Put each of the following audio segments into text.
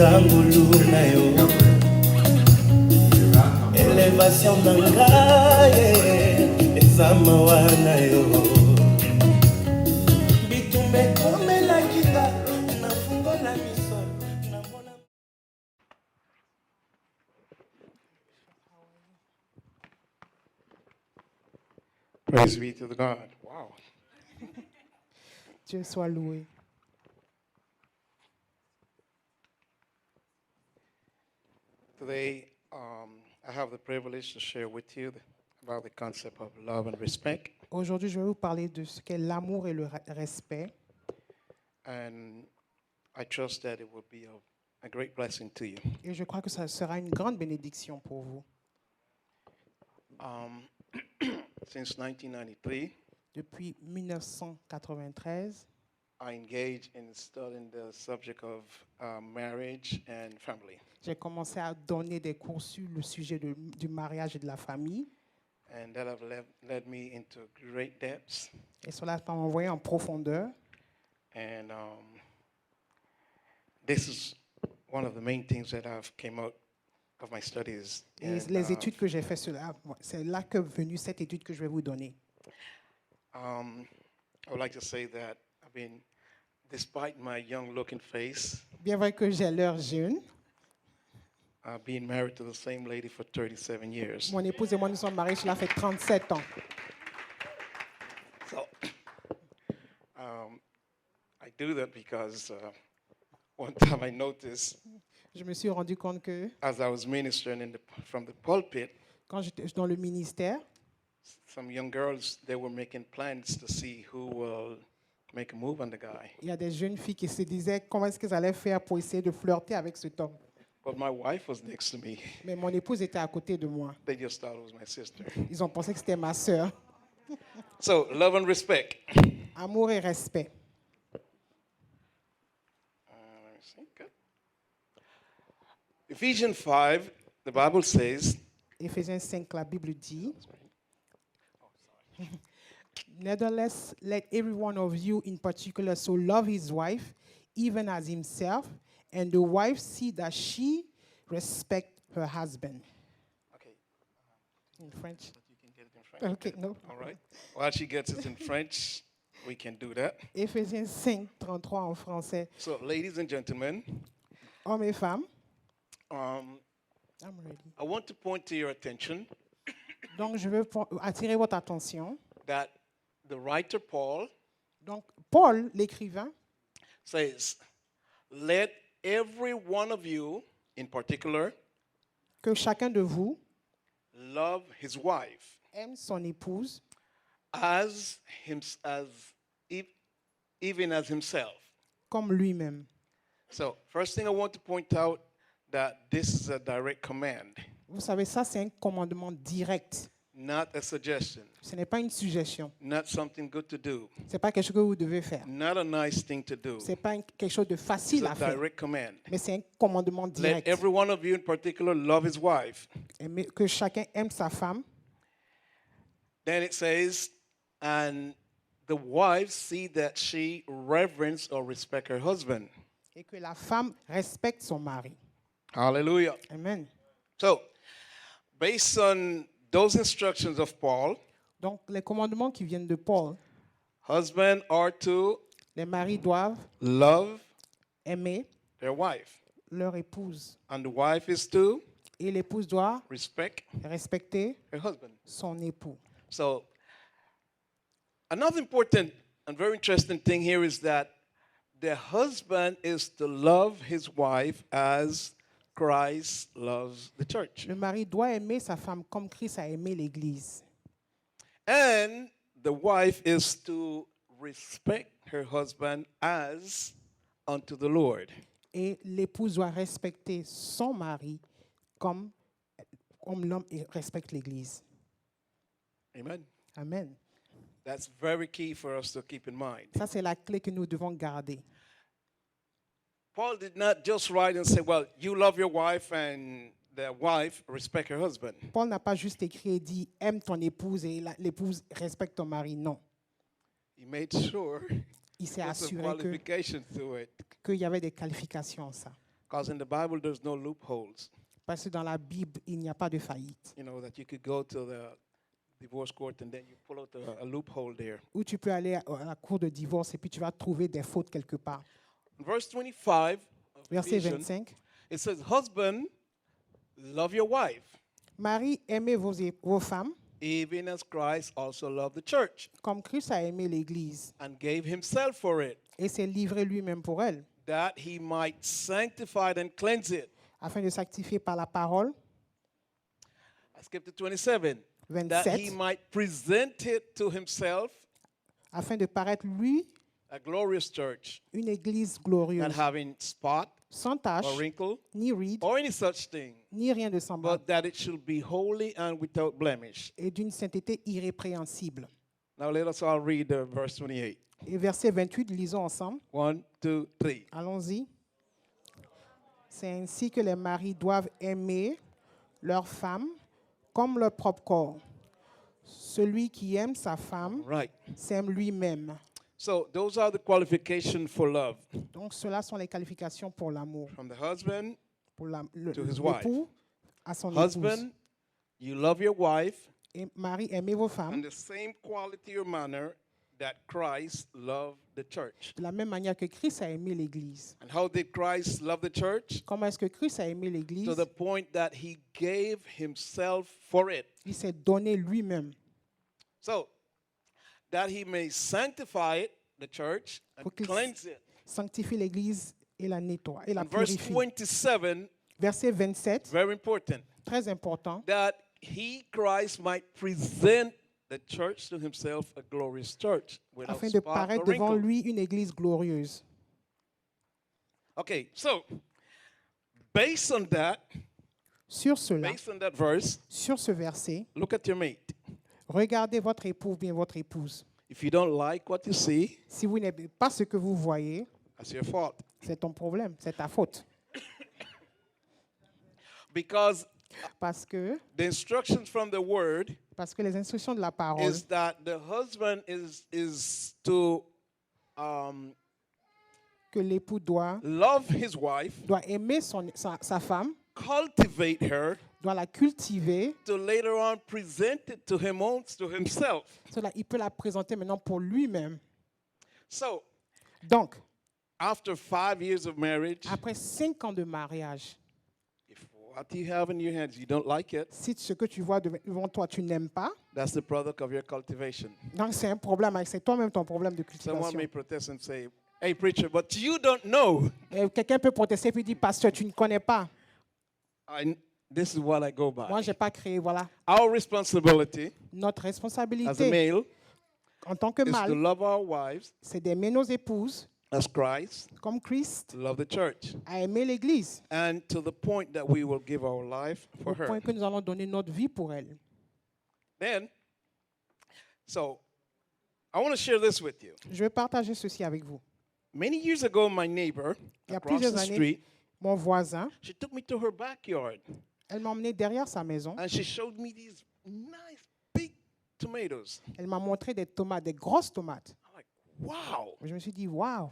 ezangulu na yo elevation na ngai eza mawa na yo bitumba ekomelaki nga nafungola miso namona. Praise be to the God. Wow. Dieu soit loué. Today, I have the privilege to share with you about the concept of love and respect. Aujourd'hui, je vais vous parler de ce qu'est l'amour et le respect. And I trust that it will be a great blessing to you. Et je crois que ça sera une grande bénédiction pour vous. Since 1993, Depuis 1993, I engaged in studying the subject of marriage and family. j'ai commencé à donner des cours sur le sujet du mariage et de la famille. And that have led me into great depths. Et cela m'a envoyé en profondeur. And this is one of the main things that have came out of my studies. Et And, les études que j'ai faites, c'est là que venue cette étude que je vais vous donner. I would like to say that, despite my young-looking face, Bien vrai que j'ai l'air jeune, being married to the same lady for 37 years. mon épouse et moi nous sommes mariés, cela fait 37 ans. So, I do that because one time I noticed, Je me suis rendu compte que as I was ministering from the pulpit, quand j'étais dans le ministère, some young girls, they were making plans to see who will make a move on the guy. il y a des jeunes filles qui se disaient comment est-ce qu'elles allaient faire pour essayer de flirter avec cet homme. But my wife was next to me. Mais mon épouse était à côté de moi. They just thought it was my sister. Ils ont pensé que c'était ma sœur. So, love and respect. Amour et respect. Let me see. Good. Ephesians 5, the Bible says, Éphésiens 5, la Bible dit, Nevertheless, let every one of you in particular so love his wife, even as himself, and the wife see that she respect her husband. okay, In French. you can get it in French. Okay, no. All right. While she gets it in French, we can do that. Éphésiens 5, 33 en français. So, ladies and gentlemen, Hommes et femmes. um, I'm ready. I want to point to your attention Donc, je veux attirer votre attention. that the writer Paul Donc, Paul, l'écrivain, says, let every one of you, in particular, que chacun de vous love his wife aime son épouse even as himself. comme lui-même. So, first thing I want to point out that this is a direct command, Vous savez, ça, c'est un commandement direct. not a suggestion, Ce n'est pas une suggestion. not something good to do, Ce n'est pas quelque chose que vous devez faire. not a nice thing to do. Ce n'est pas quelque chose de It's facile a à faire. direct command. Mais c'est un commandement Let direct. every one of you in particular love his wife. Que chacun aime sa femme. Then it says, and the wife see that she reverence or respect her husband. Et que la femme respecte son mari. Hallelujah. Amen. So, based on those instructions of Paul, Donc, les commandements qui viennent de Paul, husbands are to les maris doivent love aimer their wife, leur épouse. and the wife is to Et l'épouse doit respect respecter her husband. son époux. So, another important and very interesting thing here is that the husband is to love his wife as Christ loves the church. Le mari doit aimer sa femme comme Christ a aimé l'Église. And the wife is to respect her husband as unto the Lord. Et l'épouse doit respecter son mari comme l'homme respecte l'Église. Amen. Amen. That's very key for us to keep in mind. Ça, c'est la clé que nous devons garder. Paul did not just write and say, well, you love your wife and the wife respect her husband. Paul n'a pas juste écrit et dit « aime ton épouse et l'épouse respecte ton mari ». Non. He made sure Il s'est there's some assuré qualifications to it. qu'il y avait des qualifications à ça. Because in the Bible, there's no loopholes, Parce que dans la Bible, il n'y a pas de faillite. you know, that you could go to the divorce court and then you pull out a loophole there. Où tu peux aller à la cour de divorce et puis tu vas trouver des fautes quelque part. In verse 25 of Verset Ephesians, 25. it says, husband, love your wife, Marie, aimez vos femmes even as Christ also loved the church comme Christ a aimé l'Église and gave himself for it, et s'est livré lui-même pour elle, that he might sanctify it and cleanse it. afin de sanctifier par la parole. I skipped to 27. That he 27. might present it to himself, Afin de paraître lui a glorious church, une Église not glorieuse, having spot sans tache, or wrinkle ni ride, or any such thing, ni rien de semblable, but that it should be holy and without blemish. et d'une sainteté irrépréhensible. Now let us all read verse 28. Et verset 28, lisons ensemble. 1, 2, 3. Allons-y. C'est ainsi que les maris doivent aimer leur femme comme leur propre corps. Celui qui aime sa femme Right. s'aime lui-même. So those are the qualifications for love. Donc, cela sont les qualifications pour l'amour. From the husband, Pour To his wife. l'époux à son épouse. husband, you love your wife Et Marie, aimez vos in femmes the same quality or manner that Christ loved the church. de la même manière que Christ a aimé l'Église. And how did Christ love the church? Comment est-ce que Christ a aimé l'Église? To the point that he gave himself for it. Il s'est donné lui-même. So that he may sanctify it, the church, and Pour qu'il cleanse it. sanctifie l'Église et la nettoie, et la And verse purifie. 27, Verset 27, very important, très important. that he, Christ, might present the church to himself a glorious church without Afin de spot or paraître devant wrinkle. lui une Église glorieuse. Okay, so based on that, Sur cela, based on that verse, sur ce verset, look at your mate. regardez votre époux ou bien votre épouse. If you don't like what you see, Si vous n'aimez pas ce que vous voyez, that's your fault. c'est ton problème, c'est ta faute. Because Parce que the instructions from the word les instructions de la parole, is that the husband is to que l'époux doit love his wife, aimer sa femme, cultivate her, doit la cultiver. to later on present it to himself. Cela, il peut la présenter maintenant pour lui-même. So Donc, after 5 years of marriage, après 5 ans de mariage, if what you have in your hands you don't like it, si ce que tu vois devant toi, tu n'aimes pas, that's the product of your cultivation. donc c'est un problème, c'est toi-même ton problème de Someone cultivation. may protest and say, "Hey preacher, but you don't know." Et quelqu'un peut protester et dire, pasteur, tu ne connais pas. This is what I go Moi, by. je n'ai pas créé. Voilà. Our responsibility Notre as a responsabilité male en tant que is to mâle, love our wives c'est d'aimer nos épouses as Christ comme Christ loved the church, a aimé l'Église, and to the point that we will give our life for au her. point que nous allons donner notre vie pour elle. Then, so I want to share this with you. Je vais partager ceci avec vous. Many years ago, my neighbor Il y a across plusieurs the années, street, mon voisin, she took me to her backyard elle m'a emmené derrière sa maison. and she showed me these nice big tomatoes. Elle m'a montré des tomates, des grosses tomates. I'm like, wow. Je me suis dit, waouh,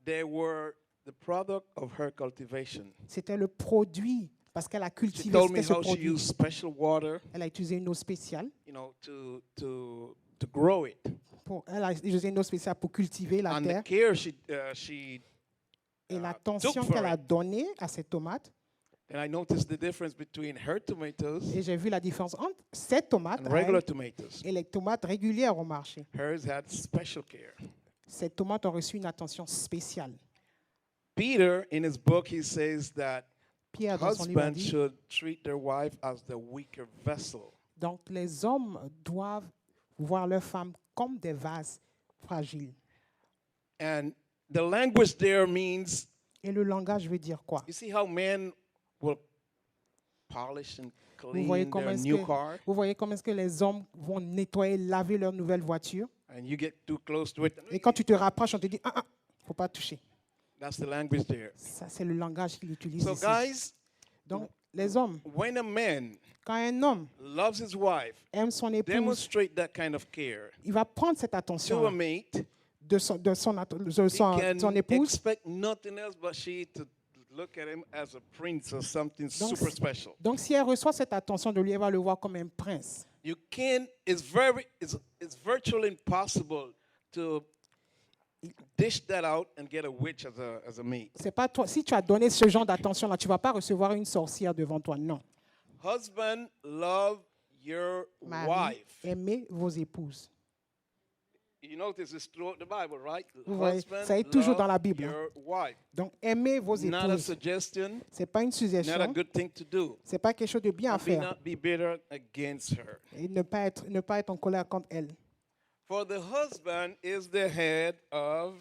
They were the product of her cultivation. c'était le produit, parce qu'elle a She cultivé told me c'était ce how she produit. used special water, Elle a utilisé une eau spéciale. you know, to grow it. Elle a utilisé une eau spéciale pour cultiver la And the terre. care she Et took l'attention for qu'elle a it. donnée à ces tomates. And I noticed the difference between her tomatoes Et j'ai vu la différence entre ces tomates and à regular elle tomatoes. et les tomates régulières au marché. Hers had special care. Ces tomates ont reçu une attention spéciale. Peter, in his book, he says that Pierre, dans son livre, a husbands dit, should treat their wife as the weaker vessel. donc les hommes doivent voir leurs femmes comme des vases fragiles. And the language there means, Et le langage veut dire quoi? you see how men will polish and Vous voyez clean comment their est-ce new que, car, vous voyez comment est-ce que les hommes vont nettoyer, laver leur nouvelle voiture. and you get too close to it. Et quand tu te rapproches, on te dit, faut pas toucher. That's the language there. Ça, c'est le langage qu'il utilise So, ici. guys, Donc, les hommes, when a man quand un homme loves his wife, aime son épouse, demonstrate that kind of care il va prendre cette to a attention mate, de son he can épouse. expect nothing else but she to look at him as a prince or something Donc, super special. Donc, si elle reçoit cette attention de lui, elle va le voir comme un prince. You can't, it's virtually impossible to dish that out and get a witch as a mate. C'est pas toi. Si tu as donné ce genre d'attention-là, tu vas pas recevoir une sorcière devant toi. Non. Husband, love your Mari, wife. aimez vos épouses. You notice it's throughout the Bible, right? Vous voyez, Husband, ça est toujours dans la love Bible. your wife. Donc, aimez vos Not a épouses. suggestion, C'est pas une not a suggestion. good thing to do. C'est pas quelque chose de bien à Be faire. not be bitter against her. Et ne pas être en colère contre elle. For the husband is the head of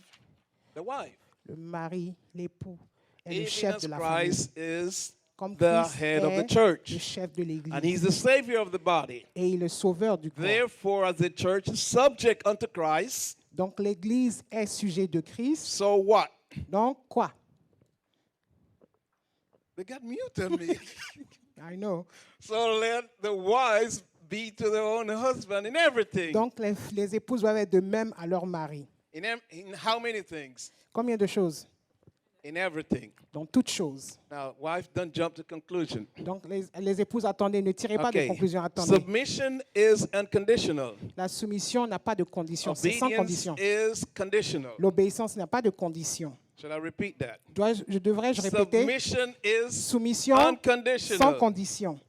the wife. Le mari, l'époux, est le Even chef as de la famille. Christ is Comme the Christ head of the est church. le chef de And l'Église. he's the savior of the body. Et il est le sauveur du corps. Therefore, as the church is subject unto Christ, Donc, l'Église est sujet de Christ. so what? Donc, quoi? They got mute on me. I know. So let the wives be to their own husband in everything. Donc, les épouses doivent être de même à leur mari. In how many things? Combien de choses? In everything. Dans toutes choses. Now, wife, don't jump to conclusion. Donc, les épouses, attendez, ne tirez pas de Okay. conclusion, attendez. Submission is unconditional. La soumission n'a pas de condition, c'est sans Obedience condition. is conditional. L'obéissance n'a pas de condition. Should I repeat that? Devrais-je répéter? Submission is Soumission sans unconditional. condition.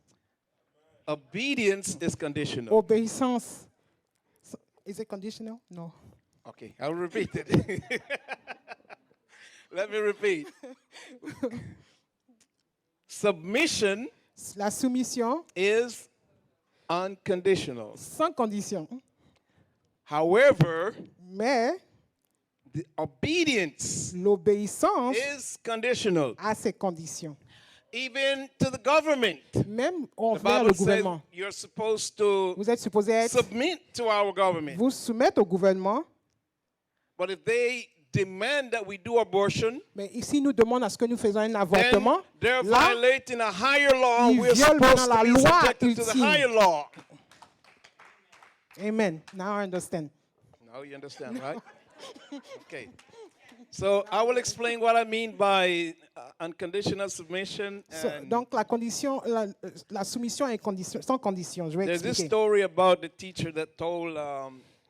Obedience is conditional. Obéissance. Is it conditional? No. Okay, I'll repeat it. Let me repeat. Submission La soumission is unconditional. sans condition. However, Mais the obedience l'obéissance is conditional. a ses conditions. Even to the government. Même The envers le Bible says gouvernement. you're supposed to Vous êtes supposé être, submit to our government. vous soumettre au gouvernement. But if they demand that we do abortion, Mais ici, nous demandons à ce que nous faisons un then avortement. they're Là, violating a higher law. ils We're violent supposed la to be loi subjected to the ultime. higher law. amen. Now I understand. Now you understand, right? Okay. So I will explain what I mean by unconditional submission. And Donc, la soumission est sans condition. Je vais there's this expliquer. story about the teacher that told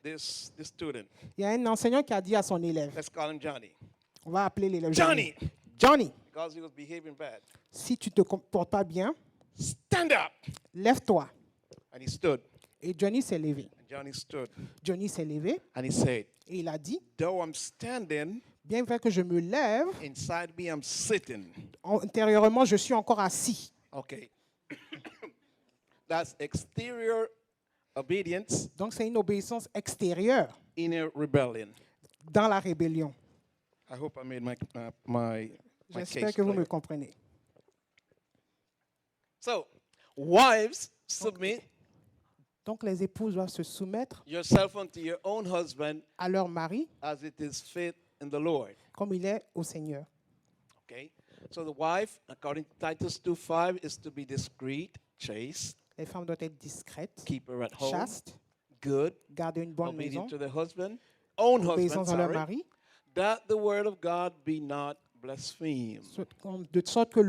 this student. Il y a un enseignant qui a dit à son élève, Let's call him Johnny. on va appeler l'élève Johnny. Johnny, Because he was behaving bad. si tu te comportes pas bien, Stand up. lève-toi. And he stood. Et Johnny s'est levé. And Johnny stood. Johnny s'est levé And he said, et il a dit, though I'm standing, bien vrai que je me lève, inside me I'm sitting. intérieurement, je suis encore assis. Okay. That's exterior obedience, Donc, c'est une obéissance extérieure inner rebellion. dans la rébellion. I hope I made my J'espère case que vous clear. me comprenez. So, wives, submit Donc, les épouses doivent se soumettre yourself unto your own husband à leur mari as it is fit in the Lord. comme il est au Seigneur. Okay? So the wife, according to Titus 2:5, is to be discreet, chaste, Les femmes doivent être discrètes, keep her at home, chastes, good, garder une bonne maison, obedient to the husband, own husband, obéissance à leur sorry, mari, that the word of God be not blasphemed. de sorte que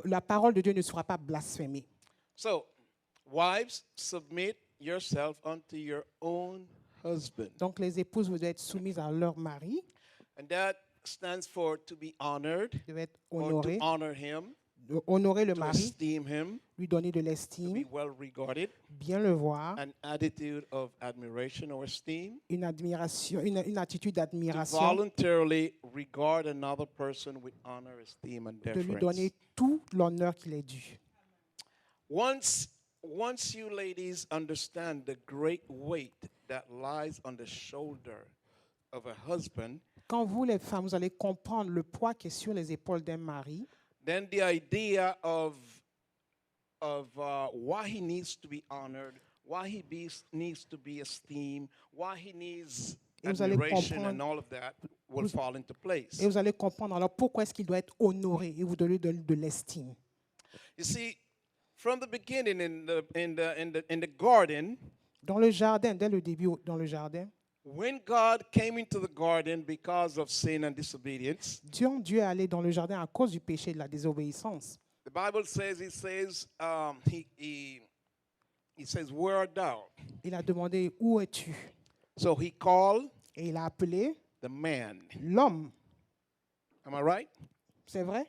la parole de Dieu ne sera pas blasphémée. So, wives, submit yourself unto your own husband. Donc, les épouses doivent être soumises à leur mari, And that stands for to be honored, doivent être or to honorées, honor him, honorer le to mari, esteem him, lui donner de to be l'estime, well regarded, bien le voir, an attitude of admiration or esteem, une admiration, une attitude to d'admiration, voluntarily regard another person with honor, esteem, and de lui deference. donner tout l'honneur qu'il est dû. Once you ladies understand the great weight that lies on the shoulder of a husband, Quand vous, les femmes, vous allez comprendre le poids qui est sur les épaules d'un mari, then the idea of why he needs to be honored, why he needs to be esteemed, why he needs Et vous allez admiration comprendre- and all of that will fall into place. et vous allez comprendre alors pourquoi est-ce qu'il doit être honoré et vous donner de l'estime. You see, from the beginning in the garden, Dans le jardin, dès le début, dans le jardin, when God came into the garden because of sin and disobedience, Dieu est allé dans le jardin à cause du péché et de la désobéissance. the Bible says, he says, where art thou? Il a demandé, où es-tu? So he called Et il a appelé the man. l'homme. Am I right? C'est vrai?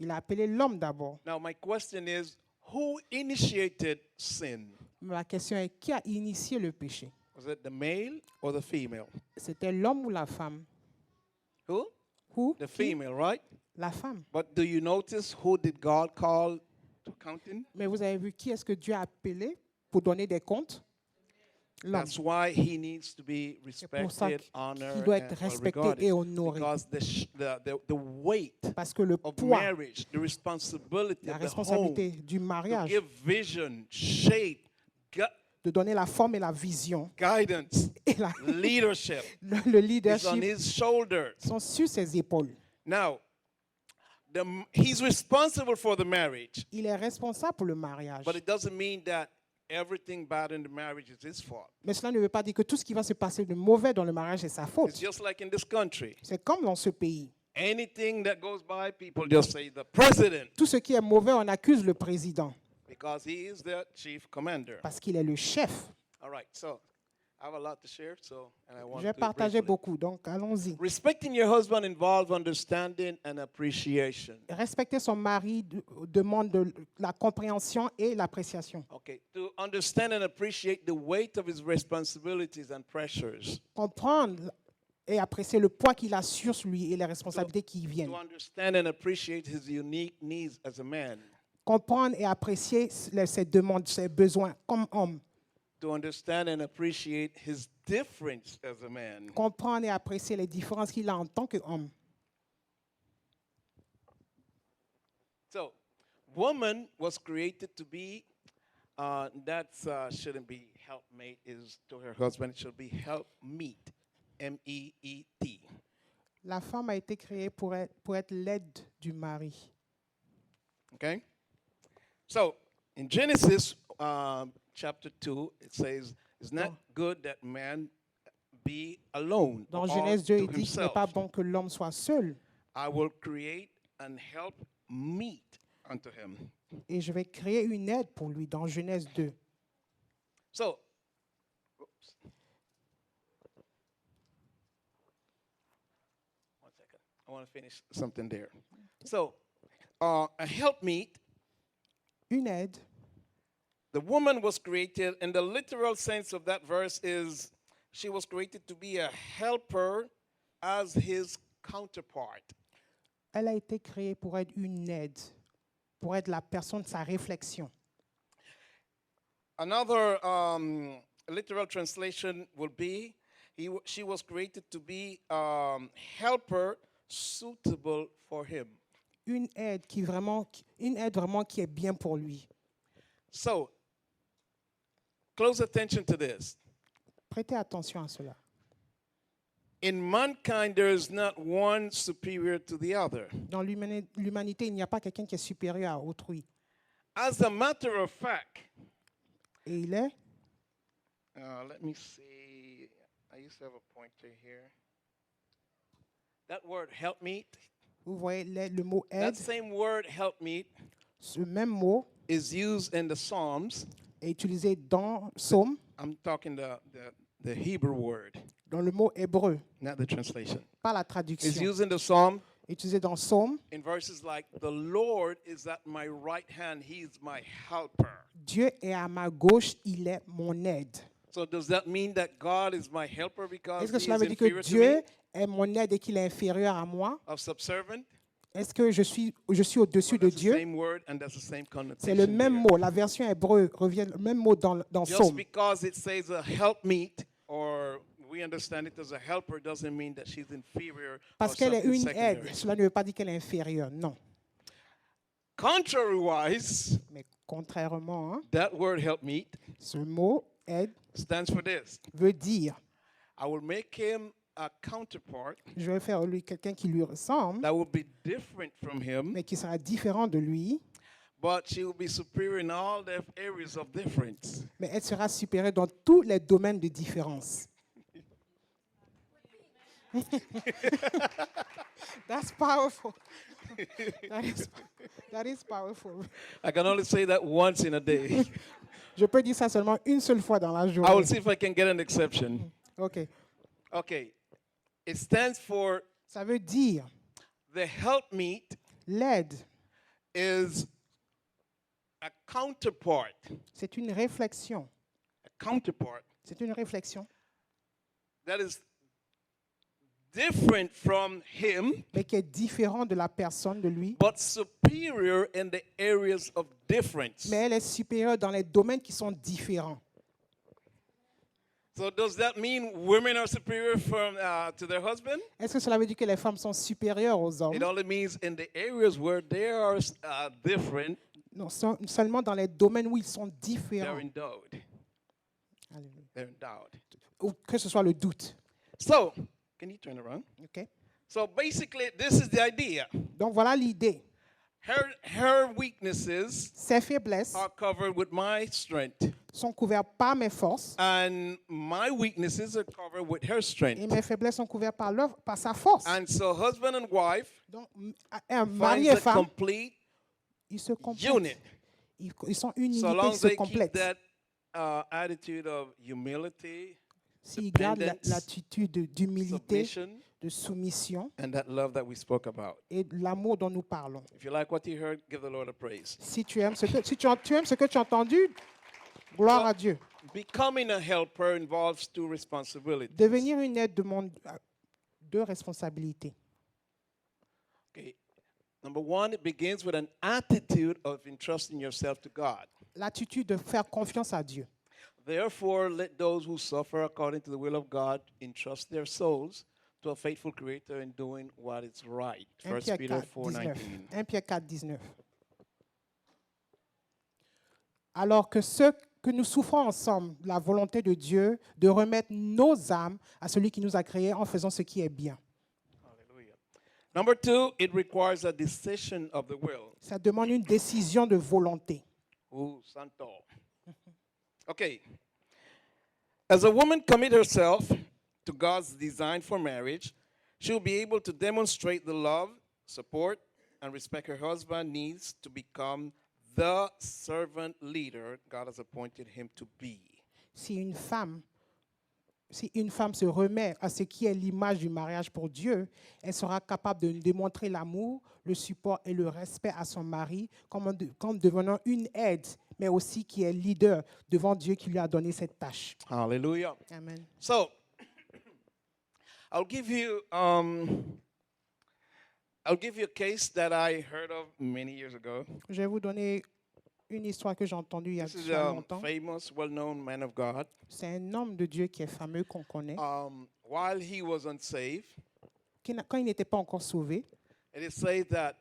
Il a appelé l'homme d'abord. Now my question is, who initiated sin? Ma question est, qui a initié le péché? Was it the male or the female? C'était l'homme ou la femme? Who? Who? The Qui? female, right? La femme. But do you notice who did God call to accounting? Mais vous avez vu qui est-ce que Dieu a appelé pour donner des comptes? L'homme. That's why he needs to be pour ça respected, qu'il honored, doit être and respecté regarded. et honoré. Because the weight Parce que le of poids, marriage, the responsibility la of the home, responsabilité du to mariage, give vision, shape, de donner la forme et la vision guidance, et leadership le is on leadership his shoulders. sont sur ses épaules. Now, he's responsible for the marriage, Il est responsable pour le mariage. but it doesn't mean that everything bad in the marriage is his fault. Mais cela ne veut pas dire que tout ce qui va se passer de mauvais dans le mariage est sa It's faute. just like in this country. C'est comme dans ce pays. Anything that goes by, people just say the president Tout ce qui est mauvais, on accuse le président because he is the chief commander. parce qu'il est le chef. All right, so I have a lot to share, and I want Je vais to partager briefly. beaucoup, donc allons-y. Respecting your husband involves understanding and appreciation. Respecter son mari demande de la compréhension et l'appréciation. Okay, to understand and appreciate the weight of his responsibilities and pressures. Comprendre et apprécier le poids qu'il a sur lui et les responsabilités qui viennent. To understand and appreciate his unique needs as a man. Comprendre et apprécier ses demandes, ses besoins comme homme. To understand and appreciate his difference as a man. Comprendre et apprécier les différences qu'il a en tant qu'homme. So, woman was created to be, shouldn't be helpmate, is to her husband, it should be helpmeet, M-E-E-T. La femme a été créée pour être l'aide du mari. Okay? So, in Genesis chapter 2, it says, it's not good that man be alone. Dans or Genèse 2, to il dit qu'il n'est himself. pas bon que l'homme soit seul. I will create and help meet unto him. Et je vais créer une aide pour lui dans Genèse 2. So, oops. One second. I want to finish something there. So, a helpmeet, Une aide, the woman was created, and the literal sense of that verse is she was created to be a helper as his counterpart. elle a été créée pour être une aide, pour être la personne de sa réflexion. Another literal translation would be she was created to be helper suitable for him. Une aide vraiment qui est bien pour lui. So, close attention to this. Prêtez attention à cela. In mankind, there is not one superior to the other. Dans l'humanité, il n'y a pas quelqu'un qui est supérieur à autrui. As a matter of fact, Et il est, let me see. I used to have a pointer here. That word helpmeet, vous voyez le mot that aide, same word helpmeet ce même mot is used in the Psalms. est utilisé dans Psaume, I'm talking the Hebrew word, dans le mot hébreu, not the translation. pas la It's traduction. used in the Psalm Utilisé dans Psaume, in verses like, the Lord is at my right hand, he is my helper. Dieu est à ma gauche, il est mon aide. So does that mean that God is my helper because Est-ce que he cela is veut dire que inferior to Dieu me, est mon aide et qu'il est inférieur à moi? of subservient? Est-ce que je suis au-dessus Well, de that's the Dieu? same word and that's the same C'est le connotation même there. mot. La version hébreu revient le même mot dans Just Psaume. because it says a helpmeet, or we understand it as a helper, doesn't mean that she's inferior Parce or qu'elle est something une secondary. aide, cela ne veut pas dire qu'elle est inférieure. Non. Contrary-wise, Mais contrairement, hein, that word helpmeet ce mot aide stands for this. veut dire I will make him a counterpart je vais faire de lui quelqu'un qui lui ressemble, that will be different from him, mais qui sera différent de lui, but she will be superior in all the areas of difference. mais elle sera supérieure dans tous les domaines de différence. That's powerful. That is powerful. I can only say that once in a day. Je peux dire ça seulement une seule fois dans la I will journée. see if I can get an exception. OK. Okay. It stands for Ça veut dire the helpmeet l'aide, is a counterpart. c'est une réflexion. A counterpart C'est une réflexion, that is different from him, mais qui est différent de la personne de lui. but superior in the areas of difference. Mais elle est supérieure dans les domaines qui sont différents. So does that mean women are superior to their husband? Est-ce que cela veut dire que les femmes sont supérieures aux hommes? It only means in the areas where they are different, Non, seulement dans les domaines où ils sont they're différents. endowed. Alléluia. They're endowed. Ou que ce soit le doute. So, can you turn around? OK? So basically, this is the idea. Donc voilà l'idée. Her weaknesses Ses faiblesses are covered with my strength, sont couvertes par mes forces and my weaknesses are covered with her et strength. mes faiblesses sont couvertes par sa force. And so, husband and wife Donc, un mari finds et a femme, complete ils se unit. complètent. Ils sont une So unité, long ils as se they keep complètent. that attitude of humility, S'ils gardent dependence, l'attitude d'humilité, submission, de soumission and that love that we spoke about. et de l'amour dont nous parlons. If you like what you heard, give the Lord a praise. Si tu aimes ce que tu as entendu, gloire à Dieu. Becoming a helper involves two responsibilities. Devenir une aide demande deux responsabilités. Okay. Number one, it begins with an attitude of entrusting yourself to God. L'attitude de faire confiance à Dieu. Therefore, let those who suffer according to the will of God entrust their souls to a faithful Creator in doing what is right. 1 1 Pierre Peter 4, 4:19. 19. 1 Pierre 4, 19. Alors que ceux que nous souffrons ensemble, la volonté de Dieu de remettre nos âmes à celui qui nous a créés en faisant ce qui est bien. Hallelujah. Number two, it requires a decision of the will. Ça demande une décision de volonté. Ooh, santo. Okay. As a woman commit herself to God's design for marriage, she will be able to demonstrate the love, support, and respect her husband needs to become the servant leader God has appointed him to be. Si une femme se remet à ce qui est l'image du mariage pour Dieu, elle sera capable de démontrer l'amour, le support et le respect à son mari comme devenant une aide, mais aussi qui est leader devant Dieu qui lui a donné cette tâche. Hallelujah. Amen. So, I'll give you a case that I heard of many years ago. Je vais vous donner une histoire que j'ai entendue il y a This is très a longtemps. famous, well-known man of God. C'est un homme de Dieu qui est fameux, qu'on connaît, While he was unsaved, quand il n'était pas encore sauvé, it is said that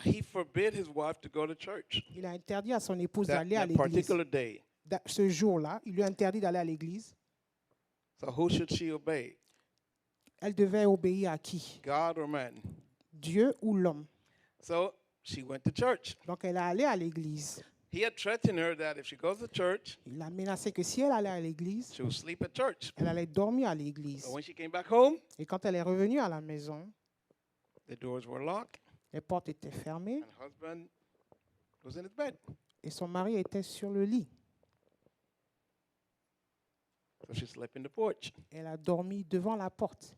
he forbid his wife to go to church il a interdit à son épouse that, d'aller à that l'église. particular day. Ce jour-là, il lui a interdit d'aller à l'église. So who should she obey? Elle devait obéir à qui? God or man? Dieu ou l'homme? So she went to church. Donc elle est allée à l'église. He had threatened her that if she goes to church, Il a menacé que si elle allait à l'église, she will sleep at church. elle allait dormir à l'église. But when she came back home, Et quand elle est revenue à la maison, the doors were locked les portes étaient fermées and husband was in his bed. et son mari était sur le lit. So she slept in the porch. Elle a dormi devant la porte.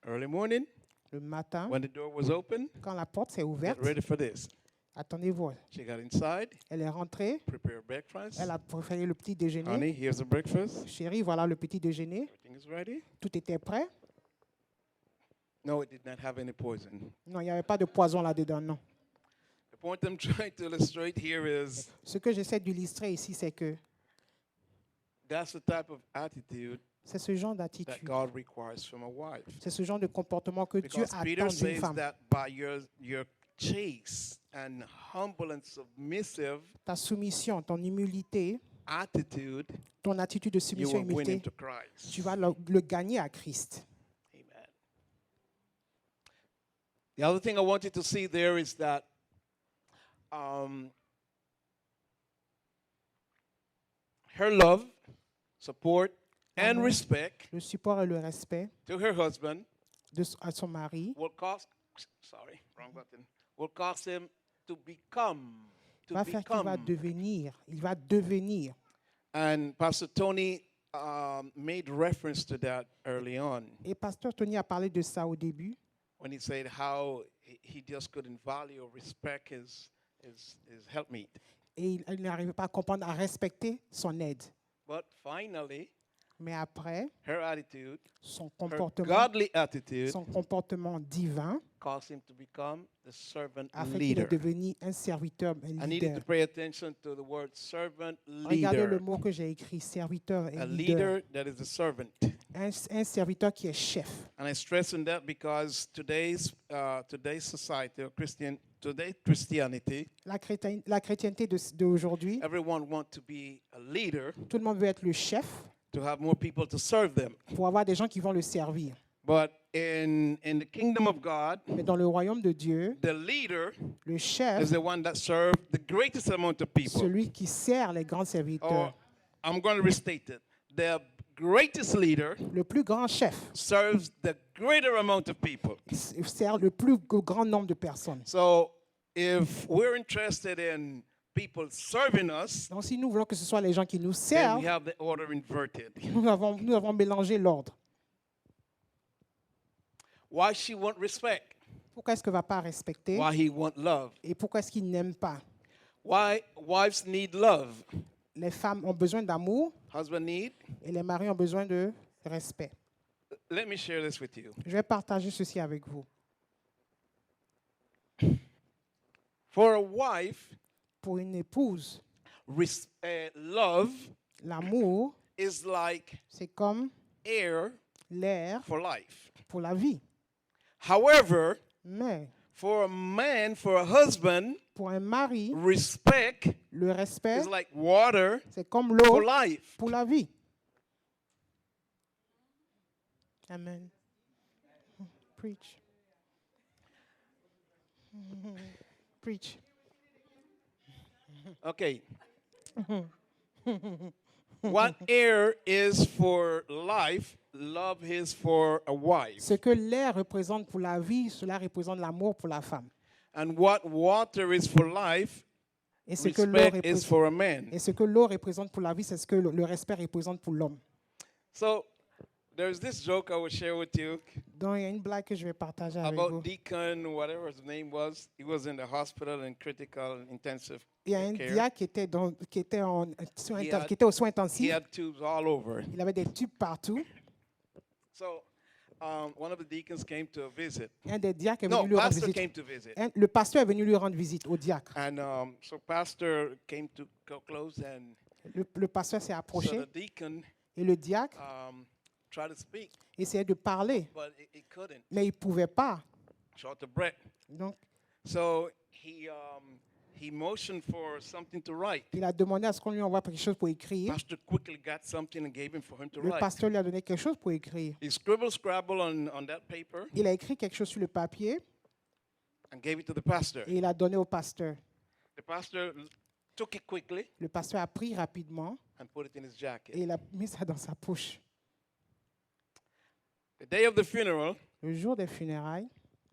Early morning, Le matin, when the door was open, quand la porte s'est get ouverte, ready for this. attendez-vous, She got inside, elle est rentrée, prepared breakfast. elle a préparé le petit déjeuner. Honey, here's the breakfast. Chérie, voilà le petit déjeuner. Everything is ready. Tout était prêt. No, it did not have any poison. Non, il n'y avait pas de poison là-dedans, non. The point I'm trying to illustrate here is Ce que j'essaie d'illustrer ici, c'est que that's the type of attitude c'est ce genre that d'attitude, God requires from a wife. c'est ce genre de comportement que Dieu Because Peter attend d'une says femme. that by your chaste and humble and submissive Ta soumission, ton humilité, attitude, ton attitude de you soumission et will win him humilité, to Christ. tu vas le gagner à Christ. Amen. The other thing I want you to see there is that her love, support, and Amour, respect le support et le respect to her husband à son mari will cause, sorry, wrong button, will cause him to become, va faire qu'il va devenir. Il va devenir. And Pastor Tony made reference to that early on Et Pasteur Tony a parlé de ça au début, when he said how he just couldn't value or respect his helpmate. et il n'arrivait pas à comprendre, à respecter son aide. But finally, Mais après, her attitude, son her godly comportement divin caused him to become the servant a fait qu'il leader. est devenu un serviteur, un I needed to leader. pay attention to the word servant Regardez le leader. mot que j'ai écrit, serviteur et A leader. leader that is a servant. Un serviteur qui est chef. And I stress on that because today's society, or today's Christianity, La chrétienté d'aujourd'hui, everyone wants to be a leader tout le monde veut être le chef to have more people to serve them. pour avoir des gens qui vont le servir. But in the kingdom of God, Mais dans le royaume de Dieu, the leader le is chef, the one that serves the greatest amount of people. celui qui sert les grands Or serviteurs, I'm going to restate it. The greatest leader le plus grand chef serves the greater amount of people. sert le plus grand nombre de personnes. So if we're interested in people serving us, Donc si nous voulons que ce soit les gens qui nous then servent, we have the order inverted. nous avons mélangé l'ordre. Why she want respect? Pourquoi est-ce qu'elle ne va pas respecter? Why he want love? Et pourquoi est-ce qu'il n'aime pas? Why wives need love? Les femmes ont besoin d'amour Husband need? et les maris ont besoin de respect. Let me share this with you. Je vais partager ceci avec vous. For a wife, Pour une épouse, love l'amour, is like c'est comme air l'air for life. pour la vie. However, Mais for a man, for a husband, pour un mari, respect le respect, is like water c'est comme for l'eau life. pour la vie. Amen. Preach. Preach. Okay. What air is for life, love is for a wife. Ce que l'air représente pour la vie, cela représente l'amour pour la femme. And what water is for life, Et ce que l'eau respect is représente, for a man. et ce que l'eau représente pour la vie, c'est ce que le respect représente pour l'homme. So there's this joke I will share with you Donc, il y a une blague que je vais partager avec about vous. Deacon, whatever his name was. He was in the hospital in critical intensive Il y a un care. diacre qui était had- qui était aux soins He intensifs. had tubes all over. Il avait des tubes partout. So one of the deacons came to visit. Un des diacres est No, venu lui rendre pastor visite. came to visit. Le pasteur est venu lui rendre visite au diacre. And so pastor came to go close, and Le pasteur s'est so approché the deacon et le diacre tried to speak, essayait de parler, but he couldn't. mais il ne pouvait pas. Short of breath. Donc, So he motioned for something to write. il a demandé à ce qu'on lui envoie quelque chose pour écrire. Pastor quickly got something and gave him for him to Le write. pasteur lui a donné quelque chose pour écrire. He scrabble on that paper Il a écrit quelque chose sur le papier and gave it to the pastor. et il a donné au pasteur. The pastor took it quickly Le pasteur a pris rapidement and put it in his jacket. et il a mis ça dans sa poche. The day of the funeral, Le jour des funérailles,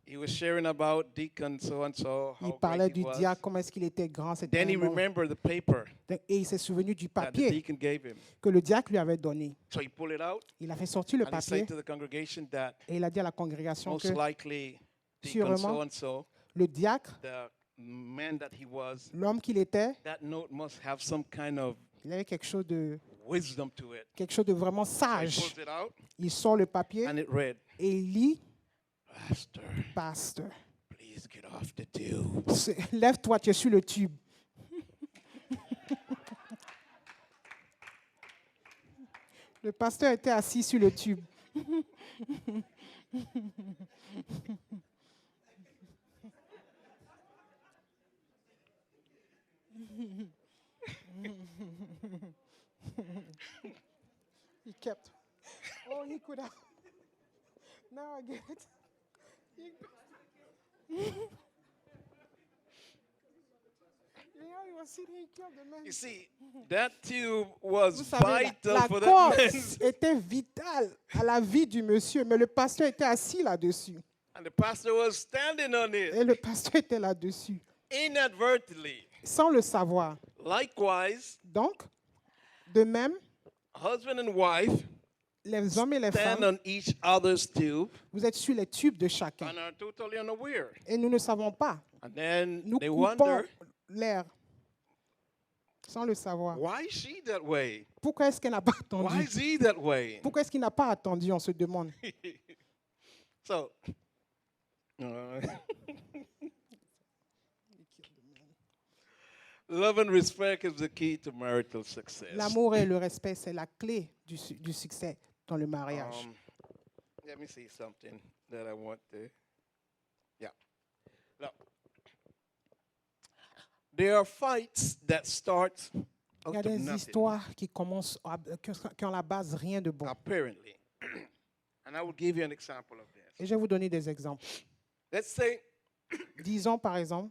he was sharing about Deacon so and so, il how parlait great he du was. diacre, comment est-ce qu'il était grand. C'était Then he un homme. remembered the paper Et il s'est souvenu du that the papier deacon gave him. que le diacre lui avait donné. So he pulled it out Il a fait sortir le and he papier said to the congregation that et il a dit à la congrégation most que likely Deacon Sûrement. so and so, le diacre, the man that he was, l'homme qu'il était, that note must have some kind of il avait quelque chose de wisdom to it. vraiment So he sage. pulls it out Il sort le papier and it read, et il lit, Pastor, pasteur, please get off the tube. lève-toi, tu es sur le tube. Le pasteur était assis sur le tube. He kept. Oh, he could have. Now I get it. You see, that tube was Vous savez, vital la for that corde man's. était vitale à la vie du monsieur, mais le pasteur était assis là-dessus. And the pastor was standing on it Et le pasteur était là-dessus, inadvertently. sans le savoir. Likewise, Donc, de même, husband and wife les hommes et les stand femmes, on each other's tube vous êtes sur les tubes de chacun. and are totally unaware. Et nous ne savons pas. And then Nous they coupons wonder, l'air sans le savoir. why is she that way? Pourquoi est-ce qu'elle n'a pas Why attendu? is he that way? Pourquoi est-ce qu'il n'a pas attendu, on se demande. So, love and respect is the key to marital success. L'amour et le respect, c'est la clé du succès dans le mariage. Let me see something that I want to. Yeah. Now, there are fights that start Il y a out of des nothing, histoires qui commencent, qui ont la base rien de bon. apparently. And I will give you an example of this. Et je vais vous donner des exemples. Let's say Disons par exemple,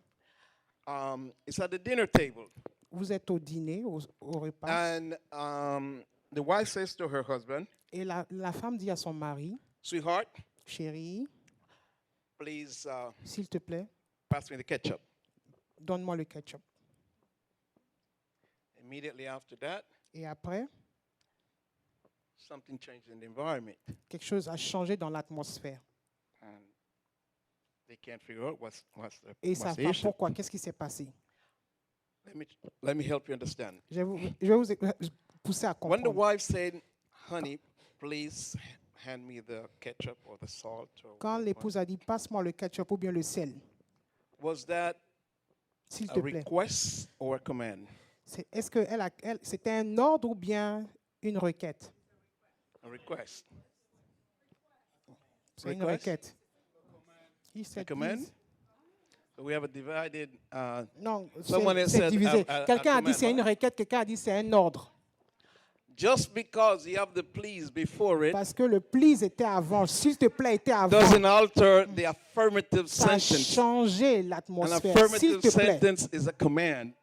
it's at the dinner table, vous êtes au dîner, au repas, and the wife says to her husband, et la femme dit à son mari, "Sweetheart, chérie, please s'il te plaît, pass me the ketchup." donne-moi le ketchup. Immediately after that, Et après, something changed in the environment, quelque chose a changé dans l'atmosphère. and they can't figure out what's Et ça the va issue. pourquoi? Qu'est-ce qui s'est passé? Let me help you understand. Je vais vous pousser à When the comprendre. wife said, "Honey, please hand me the ketchup or the salt," or Quand whatever, l'épouse a dit, passe-moi le ketchup ou bien le sel, was that s'il a te plaît. request or a command? Est-ce que c'était un ordre ou bien une requête? A request. C'est une Request? requête. He said, command? please. So we have a divided. Non, Someone has c'est said divisé. a Quelqu'un a dit command, c'est une right? requête, quelqu'un a dit c'est un ordre. Just because you have the please before it Parce que le please était avant, s'il te plaît était avant. doesn't alter the affirmative Ça a sentence. changé An l'atmosphère. S'il affirmative te plaît. sentence is a command.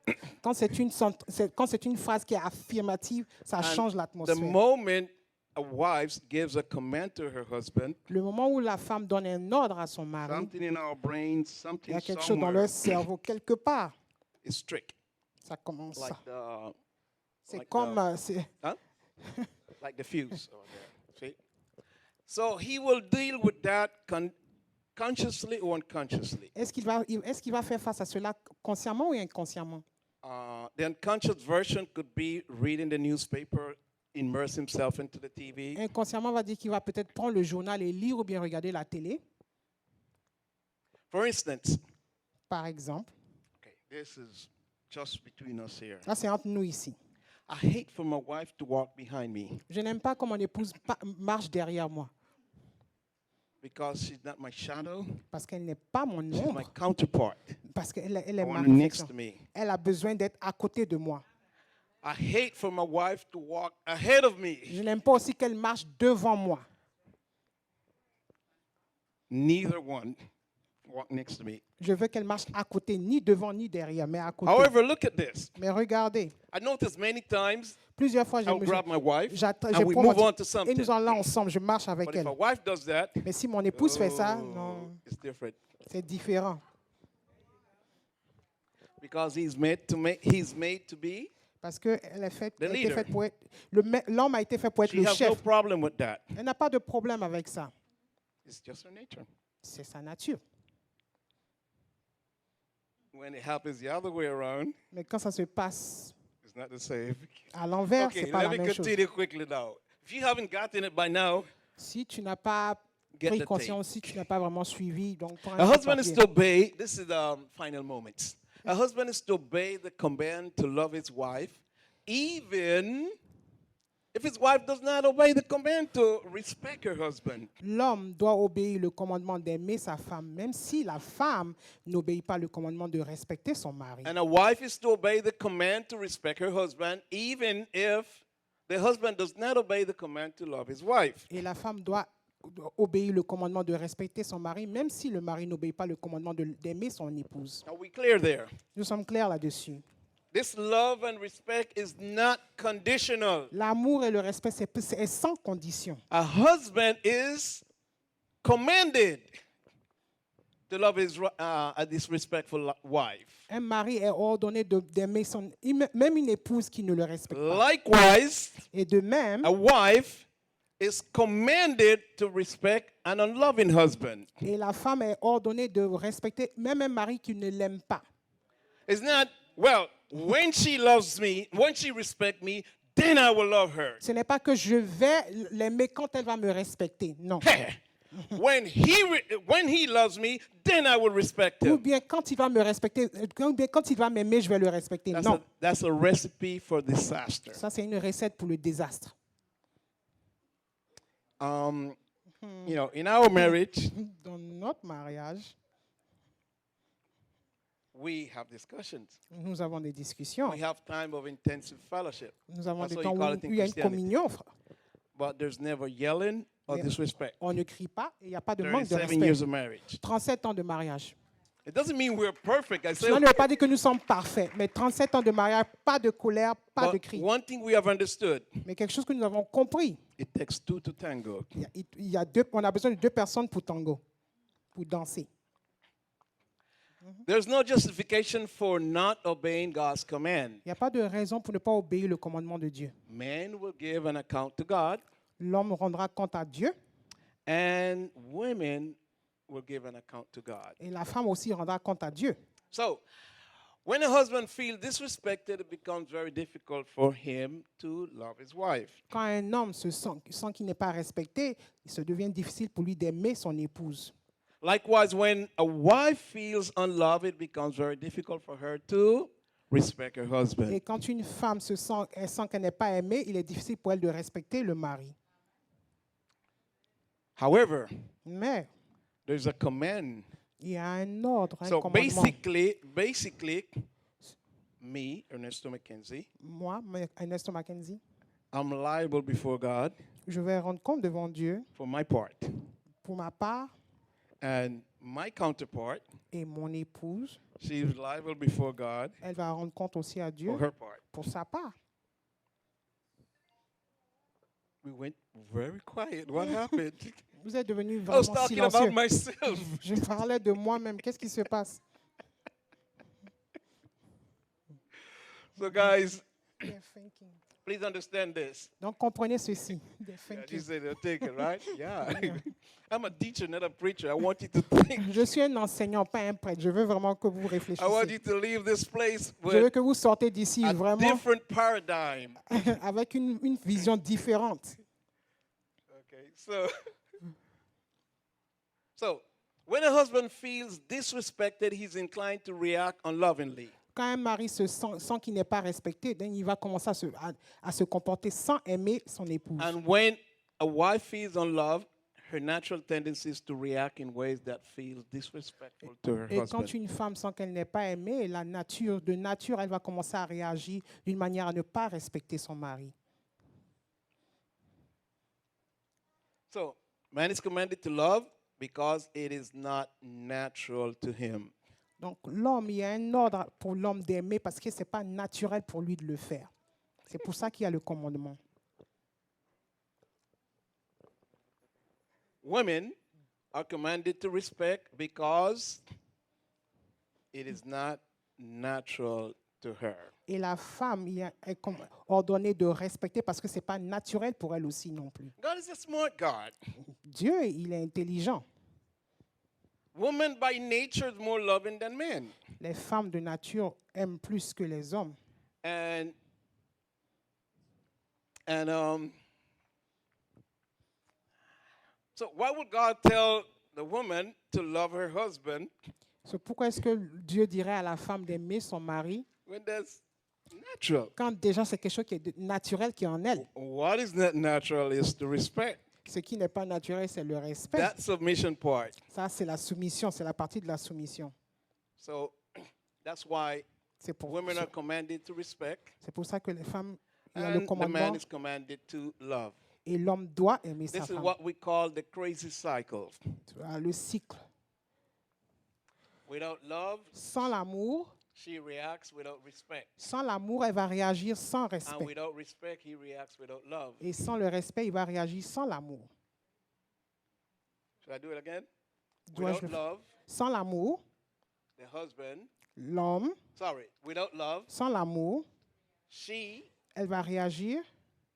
Quand c'est une phrase qui est affirmative, ça change And the l'atmosphère. moment a wife gives a command to her husband, Le moment où la femme donne un ordre à son mari, something in our brains, il y something a quelque chose dans somewhere leur cerveau, quelque part. is strict. Ça commence. Like the C'est like comme. the- like the fuse over there. See? So he will deal with that consciously or unconsciously. Est-ce qu'il va faire face à cela consciemment ou inconsciemment? The unconscious version could be reading the newspaper, immerse himself into the TV. Inconsciemment, on va dire qu'il va peut-être prendre le journal et lire ou bien regarder la télé, For instance, par exemple. okay, this is just between us here. Là, c'est entre nous ici. I hate for my wife to walk behind me Je n'aime pas quand mon épouse marche derrière moi, because she's not my shadow, parce qu'elle n'est pas mon she's my ombre, counterpart. parce qu'elle I est ma want her next réflexion. to me. Elle a besoin d'être à côté de moi. I hate for my wife to walk ahead of me. Je n'aime pas aussi qu'elle marche devant moi. Neither one walk next to me. Je veux qu'elle marche à côté, ni devant ni derrière, mais à côté. However, look at this. Mais regardez, I noticed many times plusieurs fois, I'll grab my wife je and we move on to et something. nous allons ensemble, je marche avec But if elle. a wife does that, Mais si mon épouse fait ça, oh, non, it's different. c'est différent. Because he's made to be. Parce qu'elle est faite, The elle a été leader. faite pour être, l'homme a été fait pour être She le has no chef. problem with that. Elle n'a pas de problème avec ça. It's just her nature. C'est sa nature. When it happens the other way around, Mais quand ça se passe it's not the same. à l'envers, Okay, c'est pas let la me même chose. continue quickly now. If you haven't gotten it by now, Si tu n'as pas Get pris the conscience, si tu n'as pas vraiment suivi, donc prends a un husband is papier. to obey. This is the final moments. A husband is to obey the command to love his wife, even if his wife does not obey the command to respect her husband. L'homme doit obéir le commandement d'aimer sa femme, même si la femme n'obéit pas le commandement de respecter son mari. And a wife is to obey the command to respect her husband, even if the husband does not obey the command to love his wife. Et la femme doit obéir le commandement de respecter son mari, même si le mari n'obéit pas le commandement d'aimer son épouse. Are we clear there? Nous sommes clairs là-dessus. This love and respect is not conditional. L'amour et le respect, c'est sans condition. A husband is commanded to love a disrespectful wife. Un mari est ordonné d'aimer même une épouse qui ne le respecte pas. Likewise, Et de même, a wife is commanded to respect an unloving husband. et la femme est ordonnée de respecter même un mari qui ne l'aime pas. It's not, well, when she loves me, when she respects me, then I will love her. Ce n'est pas que je vais l'aimer quand elle va me respecter. Non. When he loves me, then I will respect Ou him. bien quand il va me respecter, ou bien quand il va m'aimer, je vais le respecter. Non. That's a recipe for disaster. Ça, c'est une recette pour le désastre. You know, in our marriage, Dans notre mariage, we have discussions. nous avons des discussions. We have time of intensive fellowship. Nous avons That's des what temps you où call it in il y a une Christianity. communion. But there's never yelling or Yeah. disrespect. On ne crie pas et il n'y a pas de manque de 37 respect. years of marriage. 37 ans de mariage. It doesn't mean we're perfect. I say, Cela ne veut pas dire que nous sommes parfaits, mais 37 ans de mariage, pas de colère, pas de but cri. one thing we have understood, Mais quelque chose que nous avons compris, it takes two to tango. on a besoin de 2 personnes pour tango, pour danser. There's no justification for not obeying God's command. Il n'y a pas de raison pour ne pas obéir le commandement de Dieu. Men will give an account to God, L'homme rendra compte à Dieu and women will give an account to God. et la femme aussi rendra compte à Dieu. So, when a husband feels disrespected, it becomes very difficult for him to love his wife. Quand un homme se sent qu'il n'est pas respecté, il se devient difficile pour lui d'aimer son épouse. Likewise, when a wife feels unloved, it becomes very difficult for her to respect her husband. Et quand une femme elle sent qu'elle n'est pas aimée, il est difficile pour elle de respecter le mari. However, Mais there's a command. il y a un ordre, un So commandement. basically, me, Ernesto McKenzie, Moi, Ernesto Mackenzie, I'm liable before God je vais rendre compte devant Dieu for my part. pour ma part And my counterpart, et mon épouse, she's liable before God elle va rendre compte aussi à Dieu for her part. pour sa part. We went very quiet. What happened? Vous êtes devenu I was vraiment talking about silencieux. myself. Je parlais de moi-même. Qu'est-ce qui se passe? So, guys, They're thinking. please understand this. Donc comprenez ceci. They're Yeah, thinking. you said they'll take it, right? Yeah. I'm a teacher, not a preacher. I want you to think. Je suis un enseignant, pas un prêtre. Je veux vraiment que vous I want réfléchissiez. you to leave this place Je veux with que vous sortez d'ici a vraiment different paradigm. avec une vision différente. Okay, so when a husband feels disrespected, he's inclined to react unlovingly. Quand un mari se sent qu'il n'est pas respecté, donc il va commencer à se comporter sans aimer son épouse. And when a wife feels unloved, her natural tendency is to react in ways that feel disrespectful to her Et quand husband. une femme sent qu'elle n'est pas aimée, de nature, elle va commencer à réagir d'une manière à ne pas respecter son mari. So, man is commanded to love because it is not natural to him. Donc l'homme, il y a un ordre pour l'homme d'aimer parce que ce n'est pas naturel pour lui de le faire. C'est pour ça qu'il y a le commandement. Women are commanded to respect because it is not natural to her. Et la femme est ordonnée de respecter parce que ce n'est pas naturel pour elle aussi non plus. God is a smart God. Dieu, il est intelligent. Woman by nature is more loving than men. Les femmes de nature aiment plus que les hommes. And so why would God tell the woman to love her husband C'est pourquoi est-ce que Dieu dirait à la femme d'aimer son mari when that's natural? quand déjà c'est quelque chose qui est naturel qui est en elle? What is not natural is to respect. Ce qui n'est pas naturel, c'est le respect. That submission part. Ça, c'est la soumission, c'est la partie de la soumission. So that's why C'est pour, women are commanded to respect c'est pour ça que les femmes, il y a le and the commandement man is commanded to love. et l'homme doit aimer sa This is femme. what we call the crazy cycle. Le cycle. Without love, Sans l'amour, she reacts without respect. Sans l'amour, elle va réagir sans And respect. without respect, he reacts without love. Et sans le respect, il va réagir sans l'amour. Should I do it again? Dois-je Without le faire? love, Sans l'amour, the husband, l'homme, without love, sans l'amour, she, elle va réagir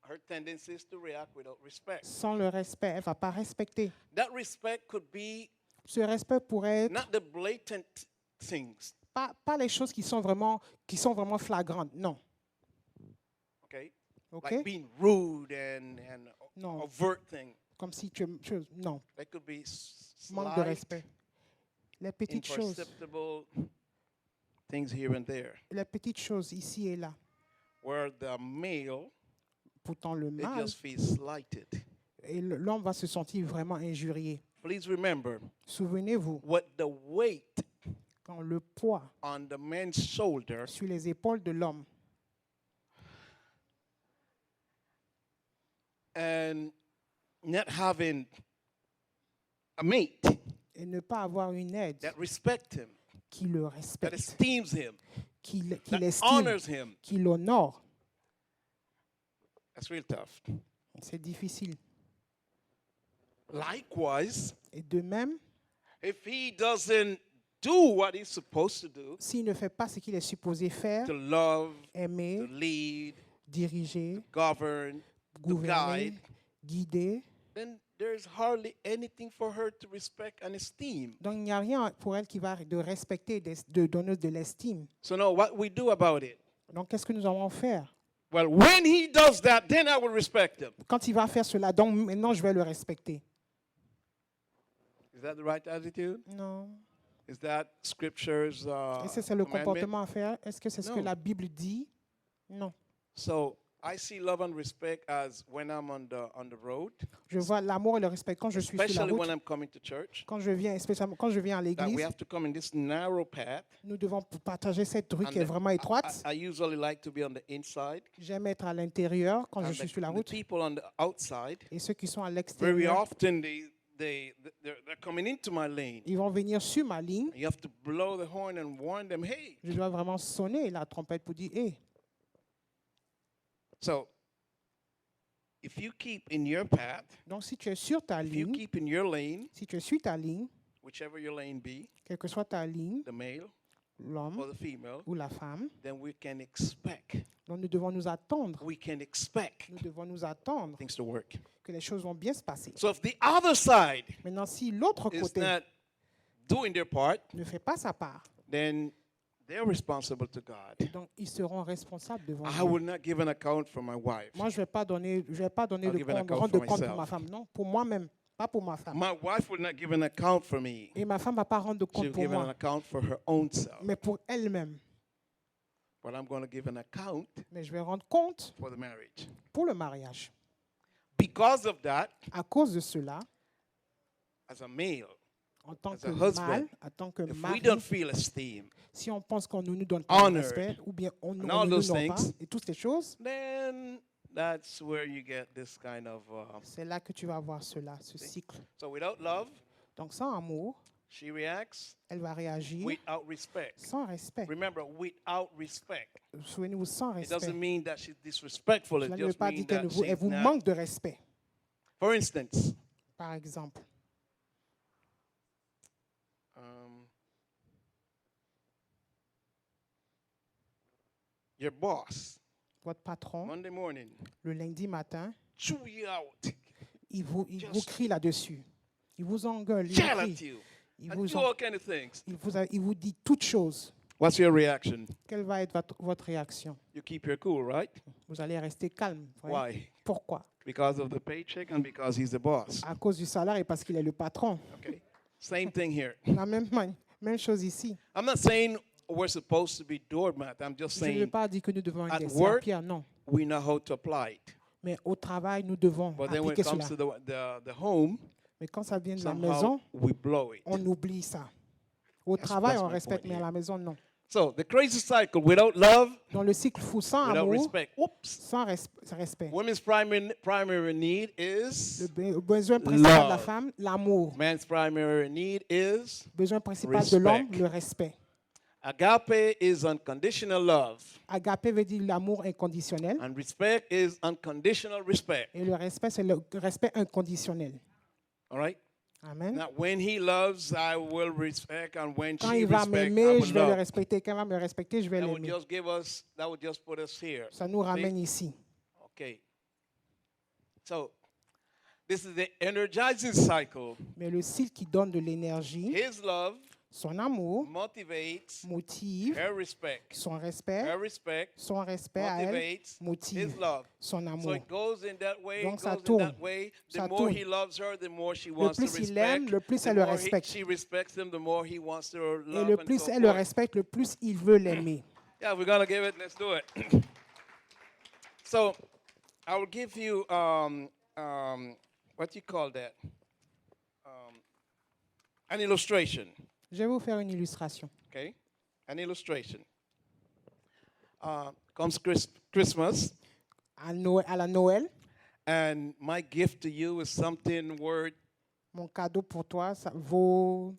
her tendency is to react without respect. sans le respect. Elle ne va pas respecter. That respect could be Ce respect pourrait être not the blatant things, pas les choses qui sont vraiment flagrantes. Non. okay? OK? Like being rude and No. overt thing. Comme si non. That could be Manque de slight, respect. Les petites choses. imperceptible things here and there. Les petites choses ici et là. Where the male, Pourtant, le it mâle just feels slighted. et l'homme va se sentir vraiment injurié. Please remember Souvenez-vous, what the weight quand le poids on the man's shoulder sur les épaules de l'homme and not having a mate et ne pas avoir une aide that respects him, qui le that respecte, esteems him, qui that l'estime, honors him. qui l'honore, That's real tough. c'est difficile. Likewise, Et de même, if he doesn't do what he's supposed to do, s'il ne fait pas ce qu'il est supposé faire, to love, to aimer, lead, diriger, govern, to gouverner, guide, guider, then there's hardly anything for her to respect and esteem. donc il n'y a rien pour elle qui va de respecter, de donner de l'estime. So now what we do about it? Donc qu'est-ce que nous allons faire? Well, when he does that, then I will respect him. Quand il va faire cela, donc maintenant je vais le respecter. Is that the right attitude? Non. Is that scripture's Est-ce que c'est le commandment? comportement à faire? Est-ce que c'est ce que Non. la Bible dit? Non. So I see love and respect as when I'm on the road, Je vois l'amour et le respect quand je suis sur la especially when route, I'm coming to church, quand je viens, spécialement quand je viens à that we l'église. have to come in this narrow path. Nous devons partager cette rue And qui est vraiment étroite. I usually like to be on the inside. J'aime être à l'intérieur quand je And suis sur la the route. people on the outside, Et ceux qui sont à very l'extérieur, often they're coming into my lane. ils vont venir sur ma ligne. You have to blow the horn and warn them, hey. Je dois vraiment sonner la trompette pour dire, hé. So if you keep in your path, Donc si tu es sur ta if you ligne, keep in your lane, si tu es sur ta ligne, whichever your lane be, quelle que soit ta ligne, the male or l'homme the female, ou la femme, then we can expect donc nous devons nous attendre. Nous devons nous attendre things to work. que les choses vont bien se passer. So if the other side Maintenant, si l'autre is côté not doing their part, ne fait pas sa part, then they're responsible to God. donc ils seront responsables devant I Dieu. will not give an account for my wife. Moi, je vais pas donner I'll le give an account rendre de for compte pour myself. ma femme. Non, pour moi-même, pas pour ma femme. My wife will not give an account for me. Et ma femme va pas rendre de She'll compte pour give an moi, account for her own self. mais pour elle-même. But I'm going to give an account Mais je vais rendre compte for the marriage. pour le mariage. Because of that, À cause de cela, as a male, en tant As que a husband, mâle, en tant que if we mari, don't feel esteem, si on pense qu'on ne nous donne pas de honored, respect, ou bien on ne and all nous those honore pas, things, et toutes ces choses, then that's where you get this kind of. c'est là que tu vas voir cela, ce cycle. So without love, Donc sans amour, she reacts. elle va réagir Without respect. sans respect. Remember, without respect. Souvenez-vous, sans It doesn't respect. mean that she's disrespectful. It Cela ne veut just pas means dire that qu'elle she's vous not. manque de respect. For instance, Par exemple, your boss, votre patron, Monday morning, le lundi matin, chew you out, il vous Just- crie là-dessus. Il vous engueule, il yell vous at crie. you, Il and vous, do en- all kind of things. il vous dit toutes choses. What's your reaction? Quelle va être votre réaction? You keep your cool, right? Vous allez rester calme. ouais. Why? Pourquoi? Because of the paycheck and because he's the boss. À cause du salaire et parce qu'il est le patron. Okay. Same thing here. La même chose ici. I'm not saying we're supposed to be doormat. I'm just Je ne veux saying pas dire que nous devons être at des work, serpillères, non. we know how to apply it. Mais au travail, nous devons But then when appliquer it comes cela. to the home, Mais quand ça vient de la somehow maison, we blow it. on oublie ça. Au That's- travail, that's on my respecte, point mais à here. la maison, non. So the crazy cycle: without love, Dans le cycle fou, sans without amour, respect. Oops. sans respect. Women's primary need is Le besoin principal de la love. femme, l'amour. man's primary need is Besoin principal de l'homme, Respect. le respect. Agape is unconditional love, Agape veut dire l'amour inconditionnel. and respect is unconditional respect. Et le respect, c'est le respect inconditionnel. All right? Amen. Now, when he loves, I will respect, and when Quand she il va respects, I m'aimer, will je vais le love. respecter. Quand il va me respecter, je vais That would l'aimer. just give us, that would just put us here. Ça nous See? ramène ici. Okay. So, this is the energizing cycle. Mais le cycle qui donne de l'énergie, His love son amour, motivates motive her respect. son respect, Her respect son respect à elle, motivates motive his love. son So amour. it goes in that way, Donc it ça goes in tourne. that way. The Ça more tourne. he loves her, the more she Le wants to plus il l'aime, respect. le plus The elle le more respecte. she respects him, the more he wants to Et love le and plus so elle le forth. respecte, le plus il veut l'aimer. Yeah, we're gonna give it. Let's do it. So, I will give you what you call that? An illustration. Je vais vous faire une illustration. Okay, an illustration. Comes Christmas, À la Noël, and my gift to you is something worth, mon cadeau pour toi, ça vaut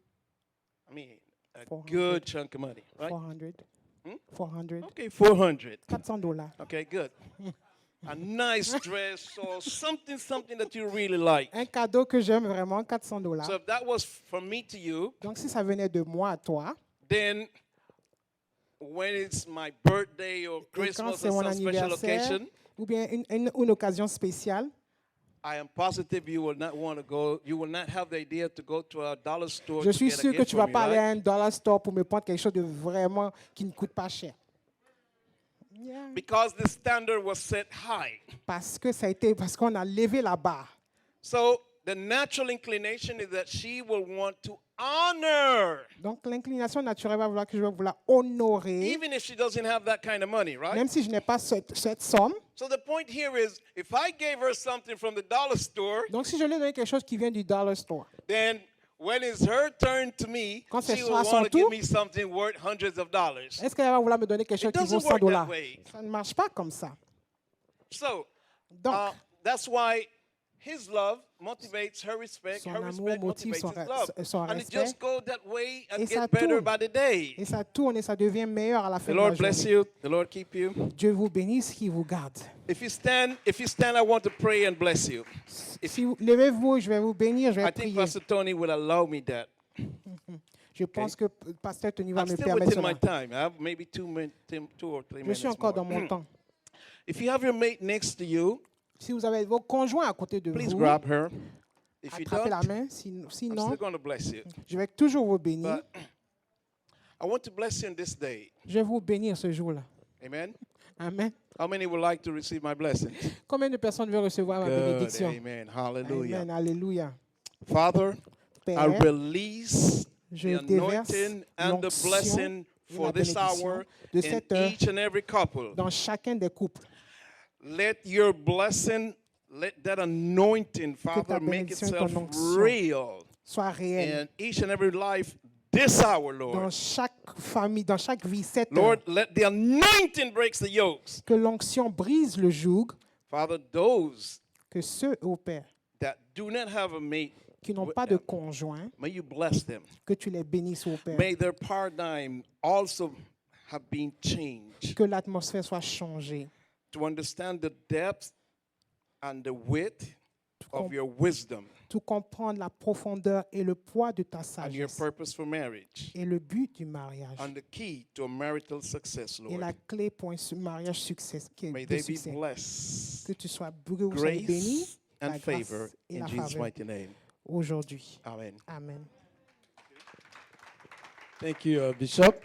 I mean, a 400. good chunk of money, right? 400. Hmm? 400. Okay, 400. $400. Okay, good. A nice dress or something that you really like. Un cadeau que j'aime vraiment, $400. So if that was from me to you, Donc si ça venait de moi à toi, then when it's my birthday or et quand Christmas c'est or mon some special anniversaire, occasion, ou bien une occasion spéciale, I am positive you will not want to go. You will not have the idea to go to a dollar store. je to suis get a sûr que gift tu for vas me, pas aller à right? un dollar store pour me prendre quelque chose de vraiment qui ne coûte pas cher. Yeah. Because the standard was set high. Parce qu'on a levé la barre. So the natural inclination is that she will want to honor, Donc l'inclination naturelle va vouloir que je vais vouloir honorer, even if she doesn't have that kind of money, right? même si je n'ai pas cette somme. So the point here is, if I gave her something from the dollar store, Donc si je lui donne quelque chose qui vient du dollar store, then when it's her turn to me, Quand ce she will sera son want to give tour, me something worth hundreds of dollars. est-ce qu'elle va vouloir me donner quelque chose It qui vaut doesn't work that $100? way. Ça ne marche pas comme ça. So Donc, that's why his love motivates her respect. Son Her amour respect motive motivates son his love. son And it respect. just goes that way and Et ça get better tourne. by the day. Et ça tourne et ça devient meilleur à la fin The de la Lord bless journée. you. The Lord keep you. Dieu vous bénisse, qu'il vous garde. If you stand, I want to pray and bless you. Si vous levez-vous, je vais vous bénir, je I vais think prier. Pastor Tony will allow me that. Je pense que Pasteur Tony va I'm me still permettre within my cela. time. I have maybe 2 or 3 Je minutes suis encore more. dans mon temps. If you have your mate next to you, Si vous avez vos conjoints à côté de please vous, grab her. If you attrapez la don't, main. I'm Sinon, still going to bless you. je vais toujours vous bénir. But I want to bless you on this day. Je vais vous bénir ce jour-là. Amen. Amen. How many would like to receive my blessing? Combien de personnes veulent recevoir ma Good. bénédiction? Amen. Hallelujah. Amen. Alléluia. Father, I Père, release je the déverse anointing and the l'onction blessing et for la this bénédiction hour de in cette heure each and every couple. dans chacun des couples. Let your blessing, let that anointing, Father, make bénédiction et itself ton onction real Soit réel in each and every life this hour, dans Lord. chaque famille, dans chaque vie, cette Lord, heure. let the anointing breaks the yokes. Que l'onction brise le joug, Father, those que ceux, ô Père, that do not have a mate, qui n'ont pas de conjoint, may you bless them. que tu les bénisses, ô Père. May their paradigm also have been changed Que l'atmosphère soit changée. to understand the depth and the width of your wisdom Tout comprendre la profondeur et le poids de ta and your sagesse. purpose for marriage Et le but du mariage. and the key to a marital success, Et la Lord. clé pour un mariage May de they be succès. blessed. Que tu sois béni, Grace la and favor grâce et in la Jesus' faveur mighty name. aujourd'hui. Amen. Amen. Thank you, Bishop.